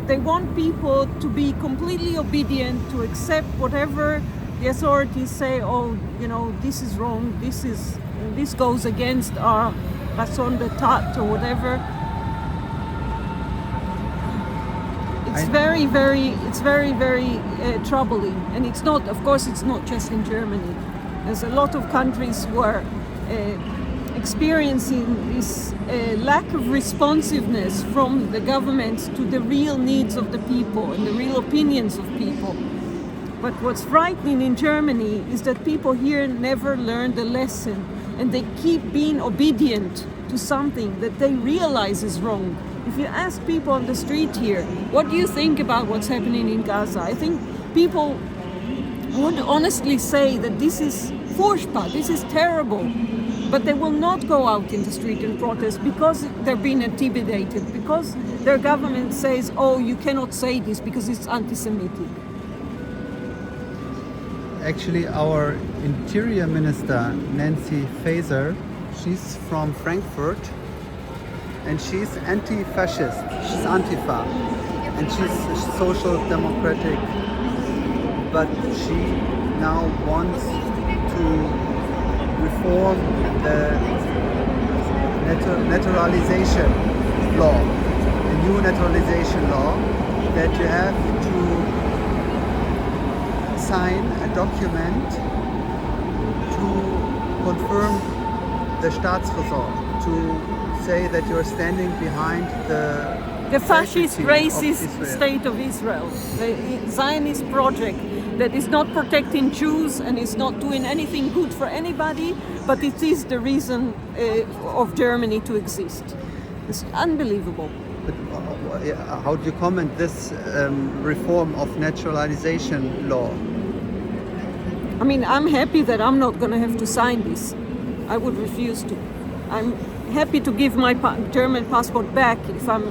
They want people to be completely obedient, to accept whatever the authorities say. Oh, you know, this is wrong, this goes against our raison d'etat or whatever. It's very troubling, and it's not. Of course, it's not just in Germany. There's a lot of countries who are experiencing this lack of responsiveness from the governments to the real needs of the people and the real opinions of people. But what's frightening in Germany is that people here never learn the lesson, and they keep being obedient to something that they realize is wrong. If you ask people on the street here, what do you think about what's happening in Gaza? I think people would honestly say that this is furchtbar, this is terrible. But they will not go out in the street and protest because they're being intimidated, because their government says, oh, you cannot say this because it's anti-Semitic. Actually, our Interior Minister, Nancy Faeser, she's from Frankfurt, and she's anti-fascist, she's Antifa, and she's social democratic, but she now wants to reform the naturalization law, the new naturalization law, that you have to sign a document to confirm the Staatsräson, to say that you're standing behind the fascist, racist state of Israel, the Zionist project that is not protecting Jews and is not doing anything good for anybody, but it is the reason of Germany to exist. It's unbelievable. But how do you comment this reform of naturalization law? I mean, I'm happy that I'm not going to have to sign this. I would refuse to. I'm happy to give my German passport back if I'm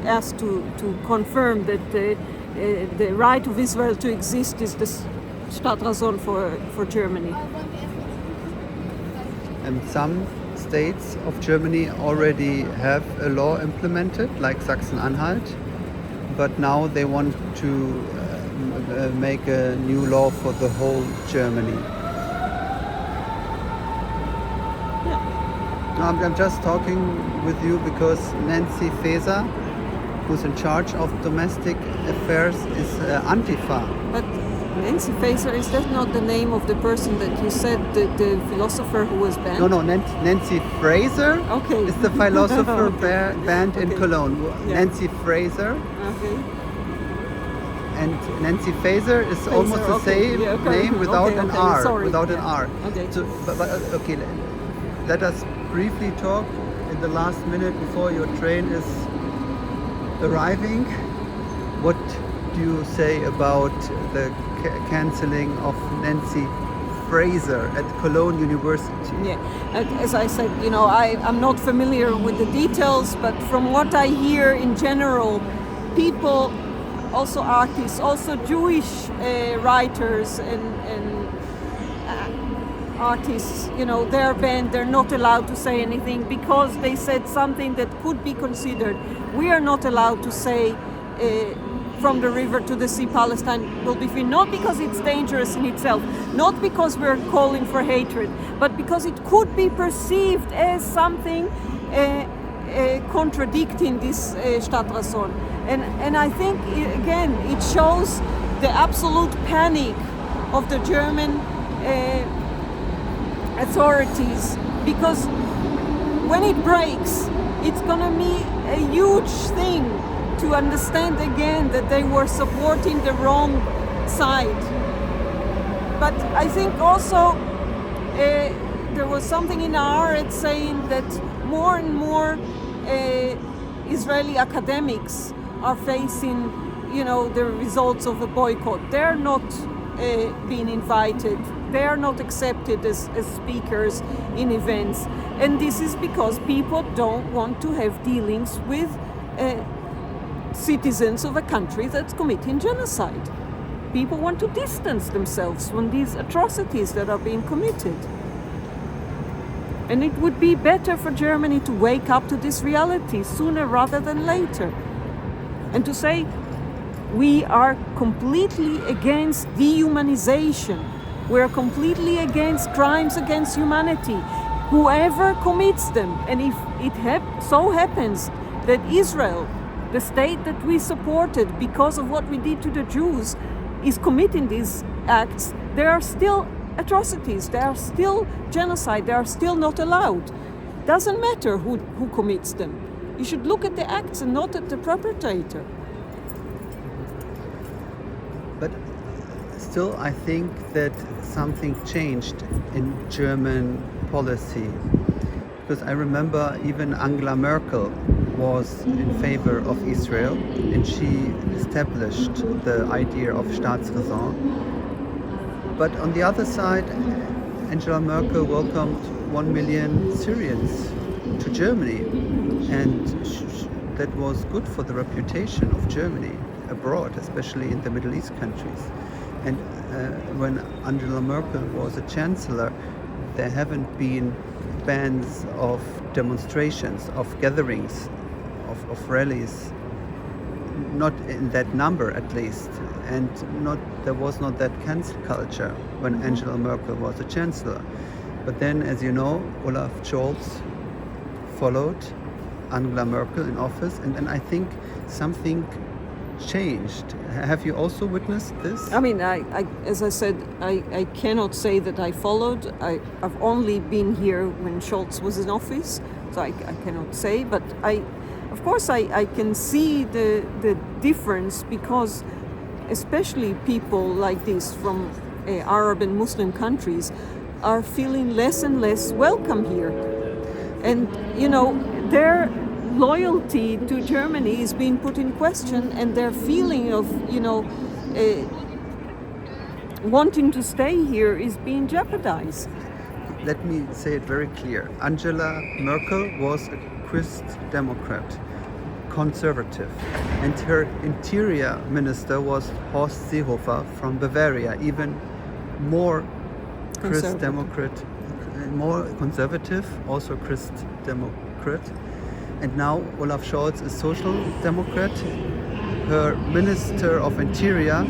asked to confirm that the right of Israel to exist is the Staatsräson for Germany. And some states of Germany already have a law implemented, like Sachsen-Anhalt, but now they want to make a new law for the whole Germany. I'm just talking with you because Nancy Faeser, who's in charge of domestic affairs, is Antifa. But Nancy Faeser, is that not the name of the person that you said, the philosopher who was banned? No, Nancy Fraser is the philosopher banned in Cologne. Yeah. Nancy Fraser. Okay. And Nancy Faeser is almost the same name without an R. Sorry. Without an R. Okay. So, okay, let us briefly talk in the last minute before your train is arriving. What do you say about the cancelling of Nancy Fraser at Cologne University? Yeah, as I said, you know, I'm not familiar with the details, but from what I hear in general, people, also artists, also Jewish writers and artists, you know, they're banned, they're not allowed to say anything because they said something that could be considered. We are not allowed to say from the river to the sea Palestine will be free, not because it's dangerous in itself, not because we're calling for hatred, but because it could be perceived as something contradicting this Staatsräson. And I think, again, it shows the absolute panic of the German authorities, because when it breaks, it's going to be a huge thing to understand again that they were supporting the wrong side. but I think also there was something in Haaretz saying that more and more Israeli academics are facing, the results of a boycott. They're not being invited. They are not accepted as speakers in events. And this is because people don't want to have dealings with citizens of a country that's committing genocide. People want to distance themselves from these atrocities that are being committed. And it would be better for Germany to wake up to this reality sooner rather than later. And to say, we are completely against dehumanization. We are completely against crimes against humanity. Whoever commits them, and if it so happens that Israel, the state that we supported because of what we did to the Jews, is committing these acts, there are still atrocities, there are still genocide, they are still not allowed. Doesn't matter who commits them. You should look at the acts and not at the perpetrator. But still, I think that something changed in German policy. Because I remember even Angela Merkel was in favor of Israel, and she established the idea of Staatsräson. But on the other side, Angela Merkel welcomed 1 million Syrians to Germany, and that was good for the reputation of Germany abroad, especially in the Middle East countries. And when Angela Merkel was a chancellor, there haven't been bans of demonstrations, of gatherings, of rallies, not in that number at least, and there was not that cancel culture when Angela Merkel was a chancellor. But then, as you know, Olaf Scholz followed Angela Merkel in office, and then I think something changed. Have you also witnessed this? I mean, as I said, I cannot say that I followed. I've only been here when Scholz was in office, so I cannot say. But of course, I can see the difference, because especially people like this from Arab and Muslim countries are feeling less and less welcome here. And, their loyalty to Germany is being put in question, and their feeling of, wanting to stay here is being jeopardized. Let me say it very clear. Angela Merkel was a Christ Democrat, conservative, and her interior minister was Horst Seehofer from Bavaria, even more Christ Democrat, more conservative, also Christ Democrat. And now Olaf Scholz is Social Democrat. Her Minister of Interior,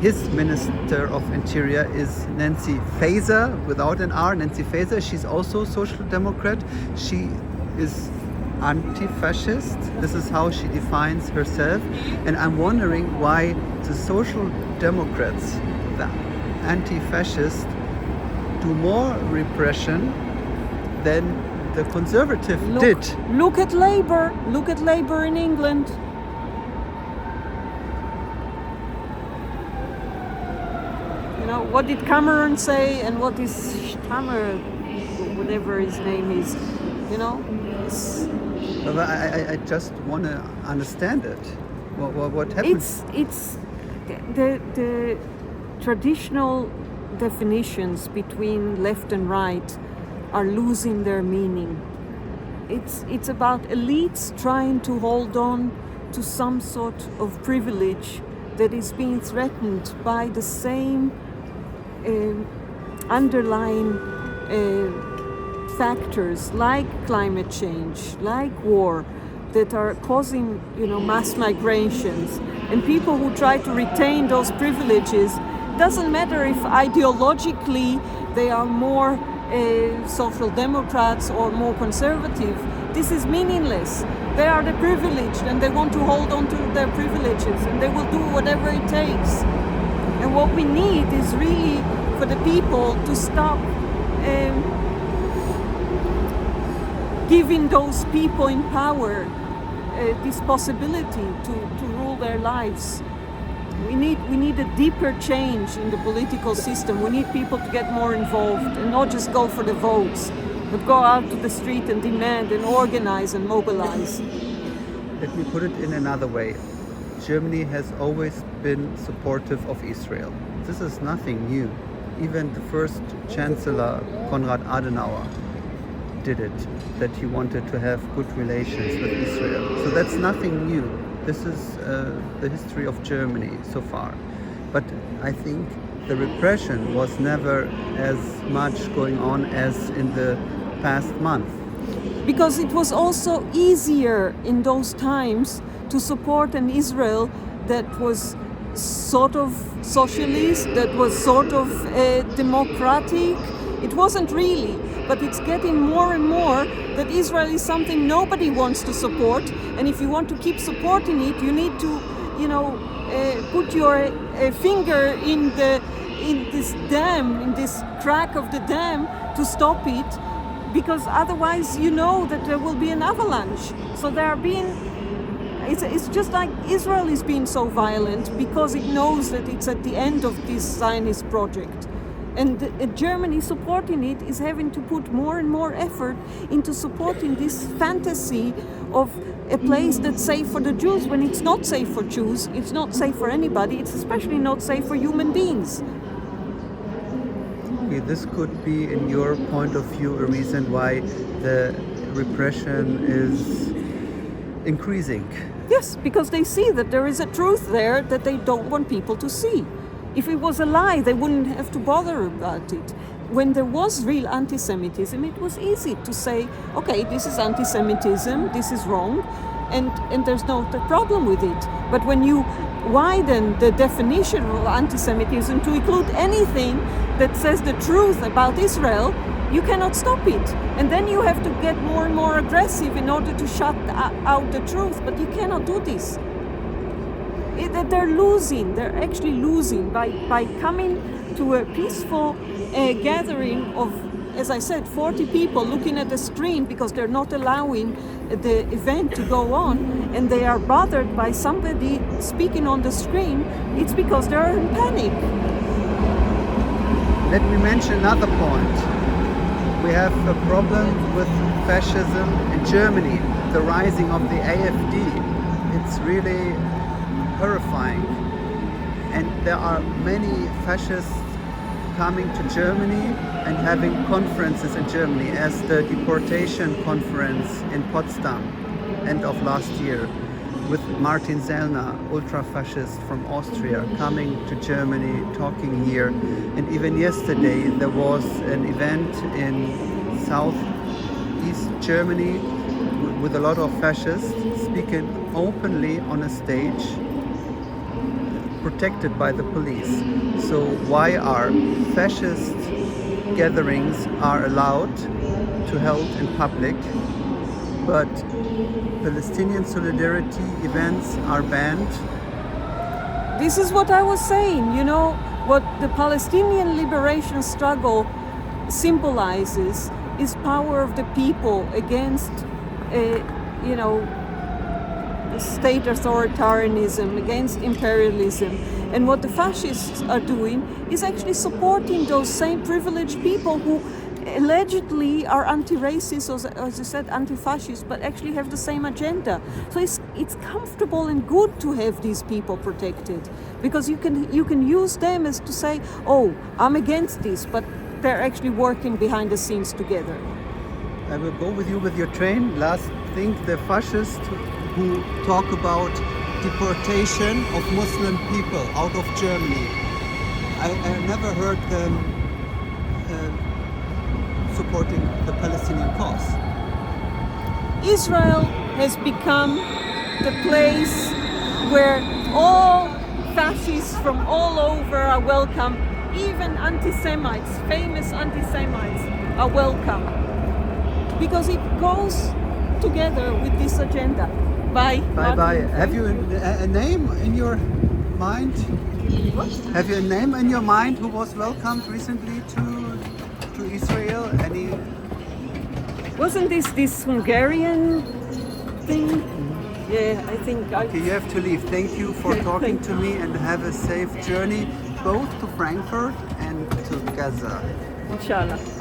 his Minister of Interior is Nancy Faeser, without an R, Nancy Faeser. She's also Social Democrat. She is anti-fascist. This is how she defines herself. And I'm wondering why the Social Democrats, the anti-fascists, do more repression than the Conservative did. Look at Labour. Look at Labour in England. What did Cameron say, and what is Stammer, whatever his name is, But I just want to understand it. What happened? It's the traditional definitions between left and right are losing their meaning. It's about elites trying to hold on to some sort of privilege that is being threatened by the same underlying factors like climate change, like war, that are causing mass migrations, and people who try to retain those privileges. Doesn't matter if ideologically they are more social democrats or more conservative. This is meaningless. They are the privileged, and they want to hold on to their privileges, and they will do whatever it takes. And what we need is really for the people to stop giving those people in power this possibility to rule their lives. We need a deeper change in the political system. We need people to get more involved and not just go for the votes, but go out to the street and demand and organize and mobilize. Let me put it in another way. Germany has always been supportive of Israel. This is nothing new. Even the first Chancellor, Konrad Adenauer, did it, that he wanted to have good relations with Israel. So that's nothing new. This is the history of Germany so far. But I think the repression was never as much going on as in the past month. Because it was also easier in those times to support an Israel that was sort of socialist, that was sort of democratic. It wasn't really, but it's getting more and more that Israel is something nobody wants to support, and if you want to keep supporting it, you need to, put your finger in this dam, in this crack of the dam to stop it, because otherwise you know that there will be an avalanche. So it's just like Israel is being so violent because it knows that it's at the end of this Zionist project. And Germany supporting it is having to put more and more effort into supporting this fantasy of a place that's safe for the Jews when it's not safe for Jews, it's not safe for anybody, it's especially not safe for human beings. Okay, this could be, in your point of view, a reason why the repression is increasing. Yes, because they see that there is a truth there that they don't want people to see. If it was a lie, they wouldn't have to bother about it. When there was real anti-Semitism, it was easy to say, okay, this is anti-Semitism, this is wrong, and there's no problem with it. But when you widen the definition of anti-Semitism to include anything that says the truth about Israel, you cannot stop it. And then you have to get more and more aggressive in order to shut out the truth, but you cannot do this. They're actually losing by coming to a peaceful gathering of, as I said, 40 people looking at the screen because they're not allowing the event to go on, and they are bothered by somebody speaking on the screen. It's because they're in panic. Let me mention another point. We have a problem with fascism in Germany, the rising of the AfD. It's really horrifying. And there are many fascists coming to Germany and having conferences in Germany, as the deportation conference in Potsdam end of last year, with Martin Sellner, ultra-fascist from Austria, coming to Germany, talking here. And even yesterday there was an event in southeast Germany with a lot of fascists speaking openly on a stage, protected by the police. So why are fascist gatherings are allowed to held in public, but Palestinian solidarity events are banned? This is what I was saying, what the Palestinian liberation struggle symbolizes is power of the people against, state authoritarianism, against imperialism. And what the fascists are doing is actually supporting those same privileged people who allegedly are anti-racist, or as you said, anti-fascist, but actually have the same agenda. So it's comfortable and good to have these people protected, because you can use them as to say, oh, I'm against this, but they're actually working behind the scenes together. I will go with you with your train. Last thing, the fascists who talk about deportation of Muslim people out of Germany. I never heard them supporting the Palestinian cause. Israel has become the place where all fascists from all over are welcome. Even anti-Semites, famous anti-Semites, are welcome. Because it goes together with this agenda. Bye. Bye. Have you a name in your mind? What? Have you a name in your mind who was welcomed recently to Israel? Any? Wasn't this Hungarian thing? Yeah, I think Okay, you have to leave. Thank you for talking Thank to me, and have a safe journey both to Frankfurt and to Gaza. Inshallah.